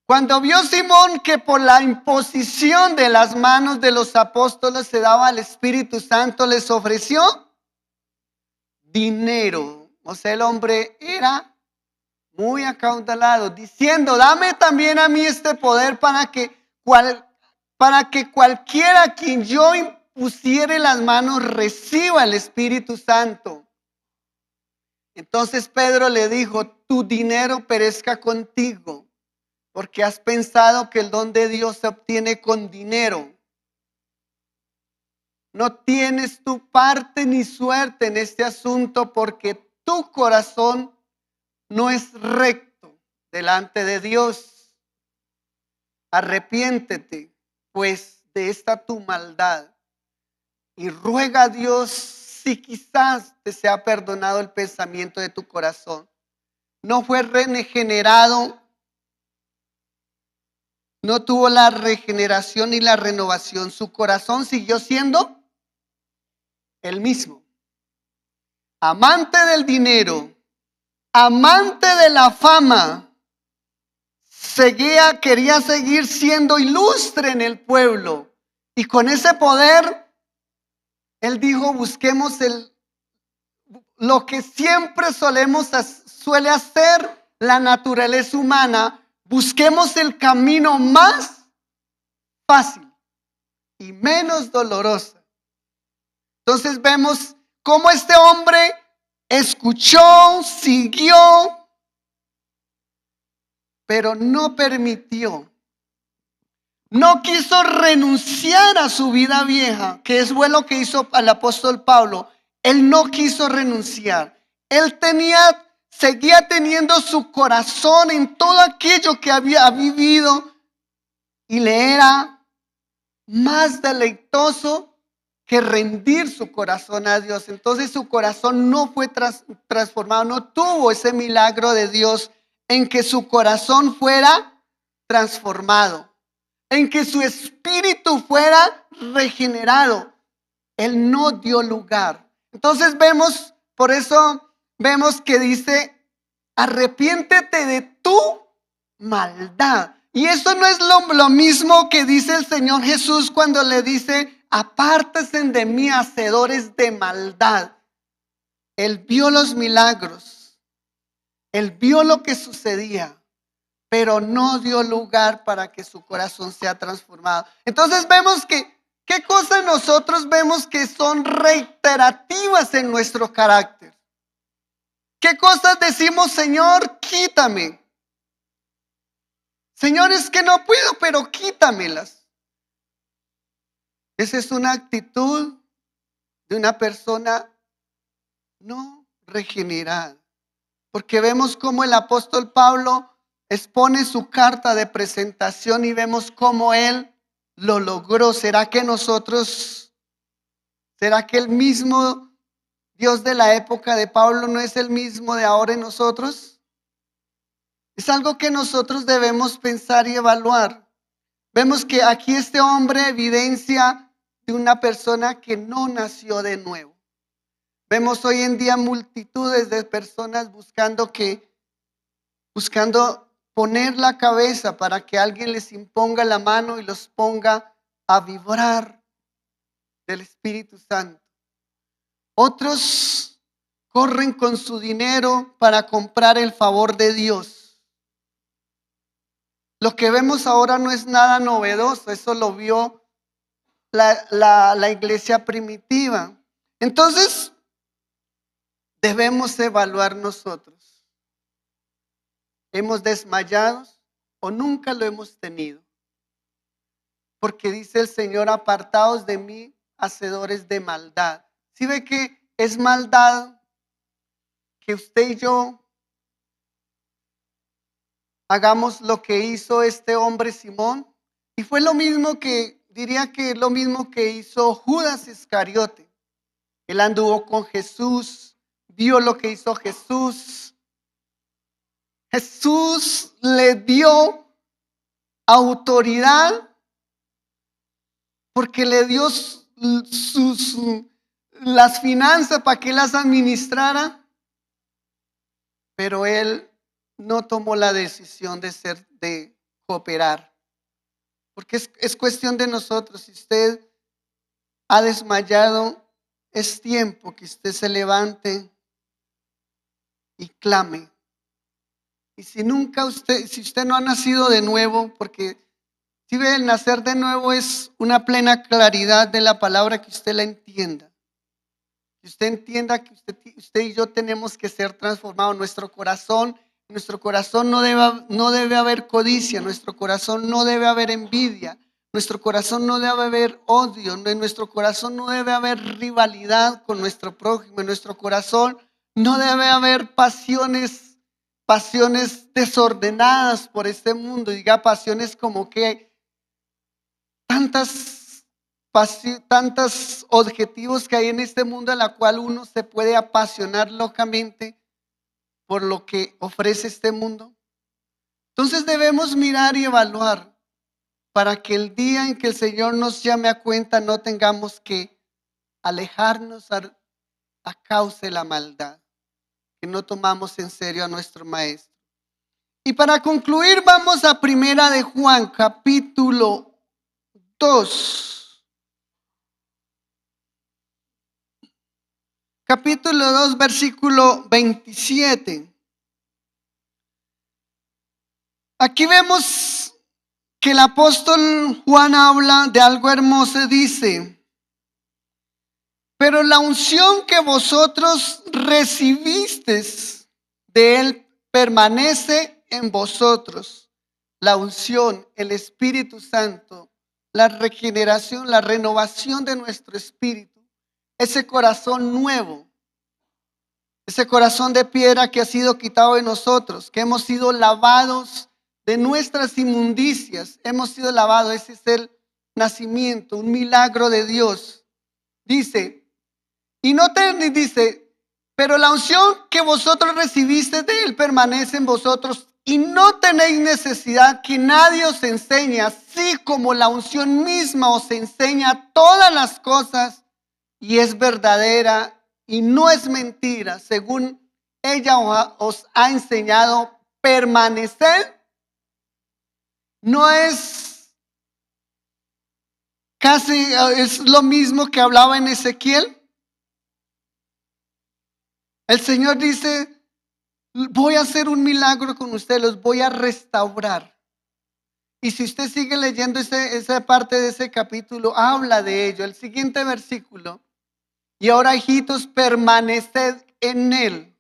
Cuando vio Simón que por la imposición de las manos de los apóstoles se daba el Espíritu Santo, les ofreció dinero. O sea, el hombre era muy acaudalado, diciendo: dame también a mí este poder para que cualquiera a quien yo impusiere las manos reciba el Espíritu Santo. Entonces Pedro le dijo: tu dinero perezca contigo, porque has pensado que el don de Dios se obtiene con dinero. No tienes tu parte ni suerte en este asunto, porque tu corazón no es recto delante de Dios. Arrepiéntete pues de esta tu maldad y ruega a Dios si quizás te sea perdonado el pensamiento de tu corazón. No fue regenerado, no tuvo la regeneración ni la renovación. Su corazón siguió siendo el mismo. Amante del dinero, amante de la fama, quería seguir siendo ilustre en el pueblo Y con ese poder, él dijo, busquemos lo que siempre suele hacer la naturaleza humana, busquemos el camino más fácil y menos doloroso. Entonces vemos cómo este hombre escuchó, siguió, pero no permitió. No quiso renunciar a su vida vieja, que es lo que hizo el apóstol Pablo. Él no quiso renunciar. Él seguía teniendo su corazón en todo aquello que había vivido y le era más deleitoso que rendir su corazón a Dios. Entonces su corazón no fue transformado, no tuvo ese milagro de Dios en que su corazón fuera transformado, en que su espíritu fuera regenerado. Él no dio lugar. Entonces por eso vemos que dice, arrepiéntete de tu maldad. Y eso no es lo mismo que dice el Señor Jesús cuando le dice, apártense de mí, hacedores de maldad. Él vio los milagros, él vio lo que sucedía, pero no dio lugar para que su corazón sea transformado. Entonces vemos que, ¿qué cosas nosotros vemos que son reiterativas en nuestro carácter? ¿Qué cosas decimos, Señor, quítame? Señor, es que no puedo, pero quítamelas. Esa es una actitud de una persona no regenerada. Porque vemos cómo el apóstol Pablo expone su carta de presentación y vemos cómo él lo logró. ¿Será que el mismo Dios de la época de Pablo no es el mismo de ahora en nosotros? Es algo que nosotros debemos pensar y evaluar. Vemos que aquí este hombre evidencia de una persona que no nació de nuevo. Vemos hoy en día multitudes de personas buscando poner la cabeza para que alguien les imponga la mano y los ponga a vibrar del Espíritu Santo. Otros corren con su dinero para comprar el favor de Dios. Lo que vemos ahora no es nada novedoso, eso lo vio la iglesia primitiva. Entonces, debemos evaluar nosotros. ¿Hemos desmayado o nunca lo hemos tenido? Porque dice el Señor, apartaos de mí, hacedores de maldad. ¿Sí ve que es maldad que usted y yo hagamos lo que hizo este hombre Simón? Y fue lo mismo diría que lo mismo que hizo Judas Iscariote. Él anduvo con Jesús, vio lo que hizo Jesús. Jesús le dio autoridad porque le dio las finanzas para que las administrara, pero él no tomó la decisión de cooperar. Porque es cuestión de nosotros. Si usted ha desmayado, es tiempo que usted se levante y clame. Y si usted no ha nacido de nuevo, porque si ve, el nacer de nuevo es una plena claridad de la palabra, que usted la entienda. Que usted entienda que usted y yo tenemos que ser transformados. Nuestro corazón no debe haber codicia, nuestro corazón no debe haber envidia, nuestro corazón no debe haber odio, en nuestro corazón no debe haber rivalidad con nuestro prójimo, en nuestro corazón no debe haber pasiones desordenadas por este mundo. Diga pasiones como que tantos objetivos que hay en este mundo, en la cual uno se puede apasionar locamente por lo que ofrece este mundo. Entonces debemos mirar y evaluar para que el día en que el Señor nos llame a cuenta no tengamos que alejarnos a causa de la maldad, que no tomamos en serio a nuestro Maestro. Y para concluir, vamos a Primera de Juan, capítulo 2. capítulo 2, versículo 27. Aquí vemos que el apóstol Juan habla de algo hermoso, dice: pero la unción que vosotros recibisteis de él permanece en vosotros. La unción, el Espíritu Santo, la regeneración, la renovación de nuestro espíritu, ese corazón nuevo, ese corazón de piedra que ha sido quitado de nosotros, que hemos sido lavados de nuestras inmundicias, hemos sido lavados. Ese es el nacimiento, un milagro de Dios. Dice, pero la unción que vosotros recibiste de él permanece en vosotros y no tenéis necesidad que nadie os enseñe, así como la unción misma os enseña todas las cosas y es verdadera y no es mentira, según ella os ha enseñado, permanecer. No es casi, es lo mismo que hablaba en Ezequiel. El Señor dice, voy a hacer un milagro con ustedes, los voy a restaurar. Y si usted sigue leyendo esa parte de ese capítulo, habla de ello. El siguiente versículo: y ahora, hijitos, permaneced en él.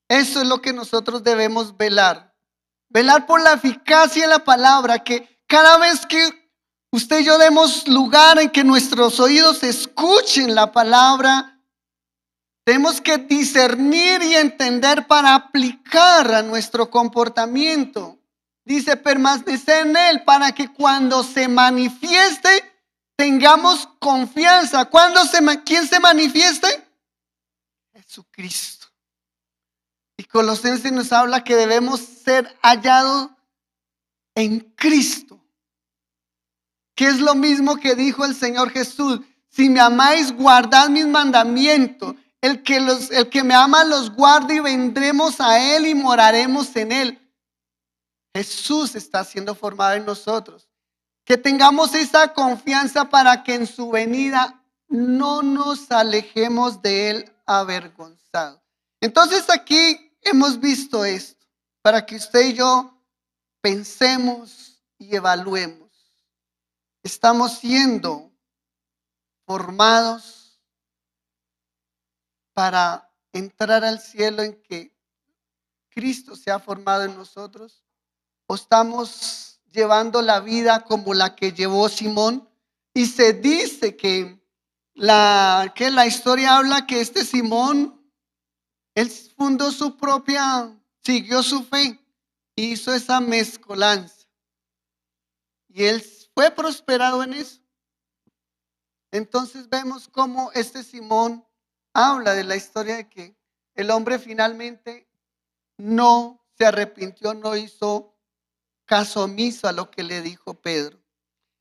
Eso es lo que nosotros debemos velar. Velar por la eficacia de la palabra, que cada vez que usted y yo demos lugar en que nuestros oídos escuchen la palabra, tenemos que discernir y entender para aplicar a nuestro comportamiento. Dice, permanecer en él para que cuando se manifieste tengamos confianza. ¿Quién se manifieste? Jesucristo. Y Colosenses nos habla que debemos ser hallados en Cristo, que es lo mismo que dijo el Señor Jesús: si me amáis, guardad mis mandamientos. El que me ama los guarda y vendremos a él y moraremos en él. Jesús está siendo formado en nosotros. Que tengamos esa confianza para que en su venida no nos alejemos de él avergonzados. Entonces aquí hemos visto esto, para que usted y yo pensemos y evaluemos. Estamos siendo formados para entrar al cielo en que Cristo se ha formado en nosotros, o estamos llevando la vida como la que llevó Simón. Y se dice que la historia habla que este Simón, él fundó siguió su fe, hizo esa mezcolanza y él fue prosperado en eso. Entonces vemos cómo este Simón habla de la historia de que el hombre finalmente no se arrepintió, no hizo caso omiso a lo que le dijo Pedro.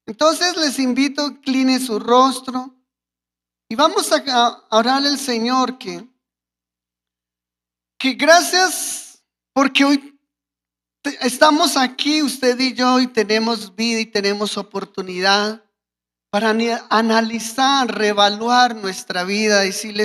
Entonces les invito a que inclinen su rostro y vamos a orarle al Señor que gracias porque hoy estamos aquí, usted y yo, y tenemos vida y tenemos oportunidad para analizar, reevaluar nuestra vida, decirle: